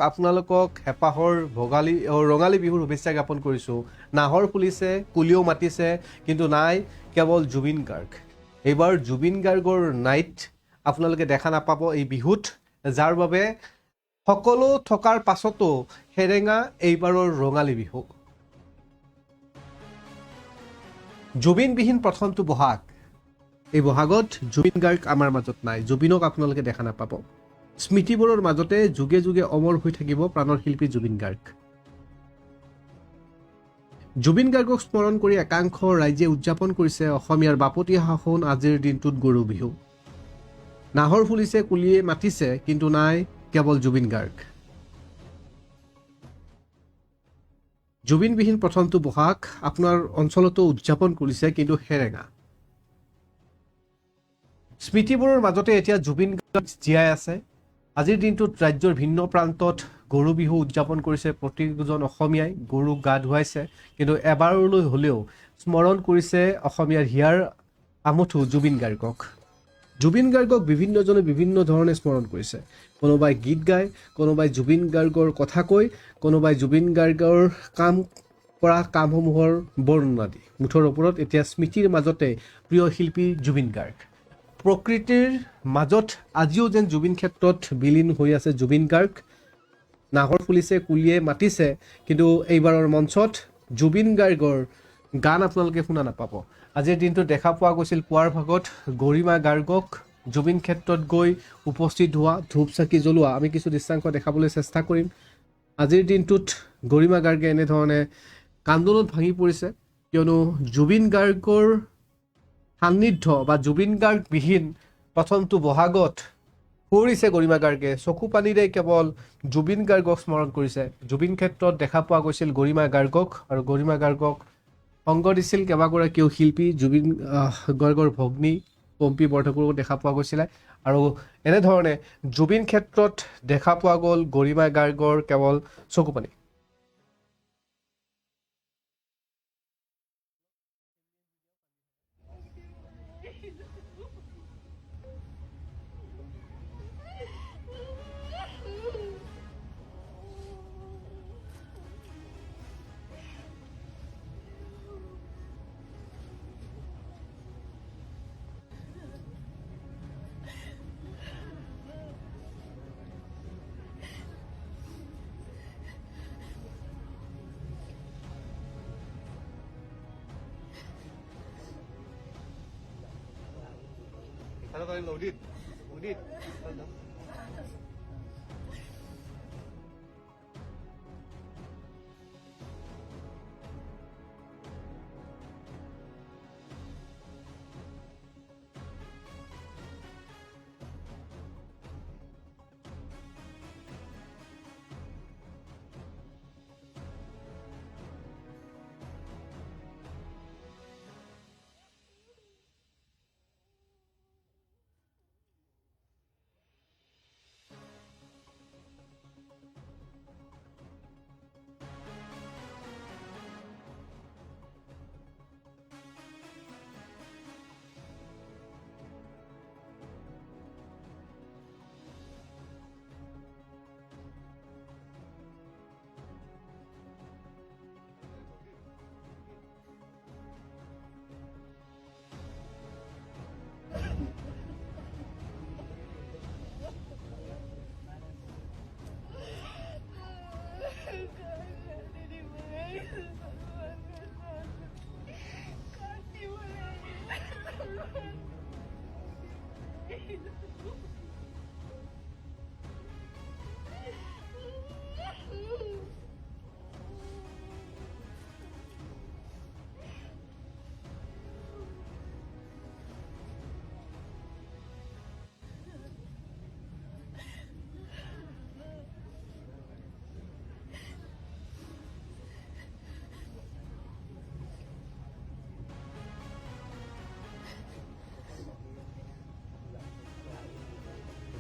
আপোনালোকক হেঁপাহৰ ৰঙালী বিহুৰ শুভেচ্ছা জ্ঞাপন কৰিছোঁ। নাহৰ ফুলিছে, কুলিও মাতিছে, কিন্তু নাই কেৱল জুবিন গাৰ্গ। এইবাৰ জুবিন গাৰ্গৰ নাইট আপোনালোকে দেখা নাপাব এই বিহুত, যাৰ বাবে সকলো থকাৰ পাছতো সেৰেঙা এইবাৰৰ ৰঙালী বিহু। জুবিনবিহীন প্ৰথমটো বহাগ। এই বহাগত জুবিন গাৰ্গ আমাৰ মাজত নাই, জুবিনক আপোনালোকে দেখা নাপাব। স্মৃতিবোৰৰ মাজতে যুগে যুগে অমৰ হৈ থাকিব প্ৰাণৰ শিল্পী জুবিন গাৰ্গ। জুবিন গাৰ্গক স্মৰণ কৰি একাংশ ৰাইজে উদযাপন কৰিছে অসমীয়াৰ বাপতি সাহোন আজিৰ দিনটোত গৰু বিহু। নাহৰ ফুলিছে, কুলিয়ে মাতিছে, কিন্তু নাই কেৱল জুবিন গাৰ্গ। জুবিনবিহীন প্ৰথমটো বহাগ আপোনাৰ অঞ্চলতো উদযাপন কৰিছে, কিন্তু সেৰেঙা। স্মৃতিবোৰৰ মাজতে এতিয়া জুবিন গাৰ্গ জীয়াই আছে। আজিৰ দিনটোত ৰাজ্যৰ ভিন্ন প্ৰান্তত গৰু বিহু উদযাপন কৰিছে প্ৰতিজন অসমীয়াই, গৰুক গা ধুৱাইছে, কিন্তু এবাৰলৈ হ'লেও স্মৰণ কৰিছে অসমীয়াৰ হিয়াৰ আমঠু জুবিন গাৰ্গক। জুবিন গাৰ্গক বিভিন্নজনে বিভিন্ন ধৰণে স্মৰণ কৰিছে। কোনোবাই গীত গায়, কোনোবাই জুবিন গাৰ্গৰ কথা কৈ, কোনোবাই জুবিন গাৰ্গৰ কৰা কামসমূহৰ বৰ্ণনা দি। মুঠৰ ওপৰত এতিয়া স্মৃতিৰ মাজতে প্ৰিয় শিল্পী জুবিন গাৰ্গ। প্ৰকৃতিৰ মাজত আজিও যেন জুবিন ক্ষেত্ৰত বিলীন হৈ আছে জুবিন গাৰ্গ। নাহৰ ফুলিছে, কুলিয়ে মাতিছে, কিন্তু এইবাৰৰ মঞ্চত জুবিন গাৰ্গৰ গান আপোনালোকে শুনা নাপাব। আজিৰ দিনটোত দেখা পোৱা গৈছিল পুৱাৰ ভাগত গৰিমা গাৰ্গক জুবিন ক্ষেত্ৰত গৈ উপস্থিত হোৱা, ধূপ চাকি জ্বলোৱা। আমি কিছু দৃশ্যাংশ দেখাবলৈ চেষ্টা কৰিম। আজিৰ দিনটোত গৰিমা গাৰ্গে এনেধৰণে কান্দোনত ভাঙি পৰিছে, কিয়নো জুবিন গাৰ্গৰ সান্নিধ্য বা জুবিন গাৰ্গবিহীন প্ৰথমটো বহাগত ফুৰিছে গৰিমা গাৰ্গে, চকু পানীৰে কেৱল জুবিন গাৰ্গক স্মৰণ কৰিছে। জুবিন ক্ষেত্ৰত দেখা পোৱা গৈছিল গৰিমা গাৰ্গক, আৰু গৰিমা গাৰ্গক সংগ দিছিল কেইবাগৰাকীও শিল্পী। জুবিন গাৰ্গৰ ভগ্নী পম্পী বৰঠাকুৰকো দেখা পোৱা গৈছিলে, আৰু এনেধৰণে জুবিন ক্ষেত্ৰত দেখা পোৱা গ'ল গৰিমা গাৰ্গৰ কেৱল চকু পানী। Ano tayong loaded? Loaded.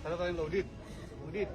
Ano tayong loaded? Loaded.